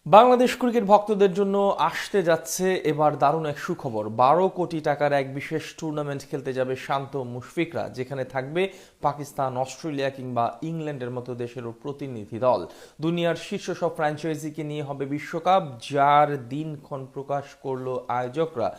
Bangladesh cricket ভক্তদের জন্য আসতে যাচ্ছে এবার দারুণ এক সুখবর। 12 কোটি টাকার এক বিশেষ টুর্নামেন্ট খেলতে যাবে শান্ত মুশফিকরা, যেখানে থাকবে পাকিস্তান, অস্ট্রেলিয়া কিংবা ইংল্যান্ডের মতো দেশেরও প্রতিনিধি দল। দুনিয়ার শীর্ষ সব ফ্র্যাঞ্চাইজিকে নিয়ে হবে বিশ্বকাপ, যার দিনক্ষণ প্রকাশ করলো আয়োজকরা।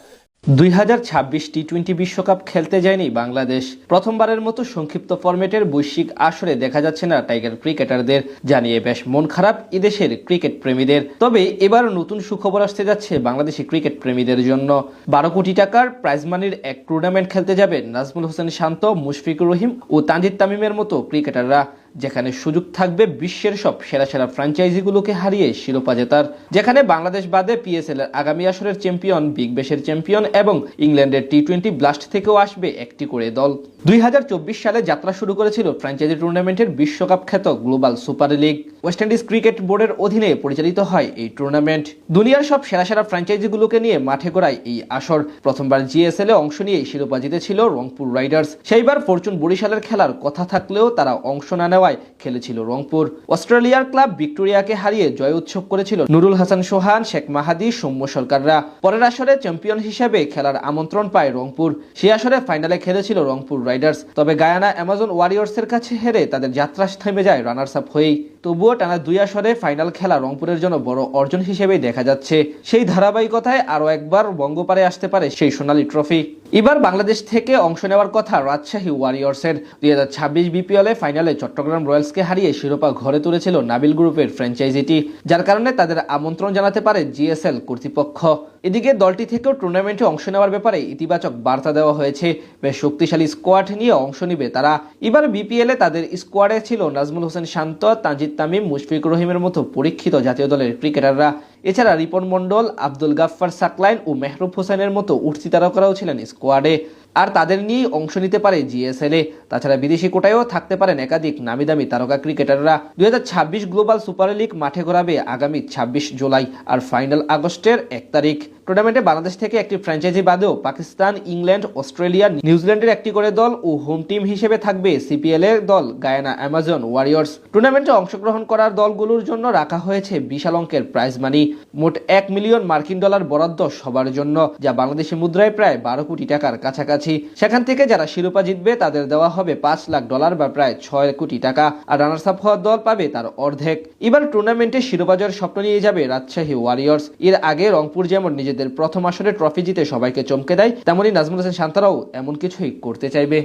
2026 টি-20 বিশ্বকাপ খেলতে যায়নি বাংলাদেশ। প্রথমবারের মতো সংক্ষিপ্ত ফরম্যাটের বৈশ্বিক আসরে দেখা যাচ্ছে না টাইগার ক্রিকেটারদের, জানিয়ে বেশ মন খারাপ এদেশের ক্রিকেট প্রেমীদের। তবে এবার নতুন সুখবর আসতে যাচ্ছে বাংলাদেশি ক্রিকেট প্রেমীদের জন্য। 12 কোটি টাকার প্রাইজ মানির এক টুর্নামেন্ট খেলতে যাবে নাজমুল হোসেন শান্ত, মুশফিকুর রহিম ও তানজিদ তামিমের মতো ক্রিকেটাররা, যেখানে সুযোগ থাকবে বিশ্বের সব সেরা সেরা ফ্র্যাঞ্চাইজিগুলোকে হারিয়ে শিরোপা জেতার। যেখানে বাংলাদেশ বাদে পিএসএল এর আগামী আসরের চ্যাম্পিয়ন, বিগ ব্যাশের চ্যাম্পিয়ন এবং ইংল্যান্ডের টি-20 ব্লাস্ট থেকেও আসবে একটি করে দল। 2024 সালে যাত্রা শুরু করেছিল ফ্র্যাঞ্চাইজি টুর্নামেন্টের বিশ্বকাপ খ্যাত global super league. West Indies cricket বোর্ডের অধীনে পরিচালিত হয় এই টুর্নামেন্ট। দুনিয়ার সব সেরা সেরা ফ্র্যাঞ্চাইজিগুলোকে নিয়ে মাঠে গড়ায় এই আসর। প্রথমবার জিএসএল এ অংশ নিয়ে শিরোপা জিতেছিল রংপুর রাইডার্স। সেইবার ফরচুন বরিশালের খেলার কথা থাকলেও তারা অংশ না নেওয়ায় খেলেছিল রংপুর। অস্ট্রেলিয়ার ক্লাব ভিক্টোরিয়াকে হারিয়ে জয় উৎসব করেছিল নুরুল হাসান সোহান, শেখ মাহাদি, সৌম্য সরকাররা। পরের আসরে চ্যাম্পিয়ন হিসেবে খেলার আমন্ত্রণ পায় রংপুর। সেই আসরে ফাইনালে খেলেছিল রংপুর রাইডার্স। তবে গায়ানা অ্যামাজন ওয়ারিয়র্সের কাছে হেরে তাদের যাত্রা থেমে যায় রানার্স আপ হয়েই। তবুও টানা 2 আসরে ফাইনাল খেলা রংপুরের জন্য বড় অর্জন হিসেবেই দেখা যাচ্ছে। সেই ধারাবাহিকতায় আরও একবার বঙ্গপারে আসতে পারে সেই সোনালী ট্রফি। এবার বাংলাদেশ থেকে অংশ নেওয়ার কথা রাজশাহী ওয়ারিয়র্সের। 2026 বিপিএল ফাইনালে চট্টগ্রাম রয়্যালসকে হারিয়ে শিরোপা ঘরে তুলেছিল নাবিল গ্রুপের ফ্র্যাঞ্চাইজিটি, যার কারণে তাদের আমন্ত্রণ জানাতে পারে জিএসএল কর্তৃপক্ষ। এদিকে দলটি থেকেও টুর্নামেন্টে অংশ নেওয়ার ব্যাপারে ইতিবাচক বার্তা দেওয়া হয়েছে। বেশ শক্তিশালী স্কোয়াড নিয়ে অংশ নিবে তারা। এবার বিপিএল তাদের স্কোয়াডে ছিল নাজমুল হোসেন শান্ত, তানজিদ তামিম, মুশফিকুর রহিমের মতো পরীক্ষিত জাতীয় দলের ক্রিকেটাররা। এছাড়া রিপন মন্ডল, আব্দুল গাফফার সাকলাইন ও মেহরুব হোসেনের মতো উঠতি তারকারাও ছিলেন স্কোয়াডে। আর তাদের নিয়েই অংশ নিতে পারে জিএসএল এ। তাছাড়া বিদেশি কোটায়ও থাকতে পারেন একাধিক নামি দামি তারকা ক্রিকেটাররা। 2026 গ্লোবাল সুপার লিগ মাঠে গড়াবে আগামী 26 জুলাই, আর ফাইনাল আগস্টের 1 তারিখ। টুর্নামেন্টে বাংলাদেশ থেকে একটি ফ্র্যাঞ্চাইজি বাদেও পাকিস্তান, ইংল্যান্ড, অস্ট্রেলিয়া, নিউজিল্যান্ডের একটি করে দল ও হোম টিম হিসেবে থাকবে সিপিএল এর দল গায়ানা অ্যামাজন ওয়ারিয়র্স। টুর্নামেন্টে অংশগ্রহণ করার দলগুলোর জন্য রাখা হয়েছে বিশাল অঙ্কের প্রাইজ মানি। মোট $1 মিলিয়ন বরাদ্দ সবার জন্য, যা বাংলাদেশি মুদ্রায় প্রায় 12 কোটি টাকার কাছাকাছি। সেখান থেকে যারা শিরোপা জিতবে তাদের দেওয়া হবে $5 লাখ বা প্রায় 6 কোটি টাকা, আর রানার্স আপ হওয়ার দল পাবে তার অর্ধেক। এবার টুর্নামেন্টে শিরোপা জয়ের স্বপ্ন নিয়ে যাবে রাজশাহী ওয়ারিয়র্স। এর আগে রংপুর যেমন নিজেদের প্রথম আসরে ট্রফি জিতে সবাইকে চমকে দেয়, তেমনি নাজমুল হোসেন শান্তরাও এমন কিছুই করতে চাইবে।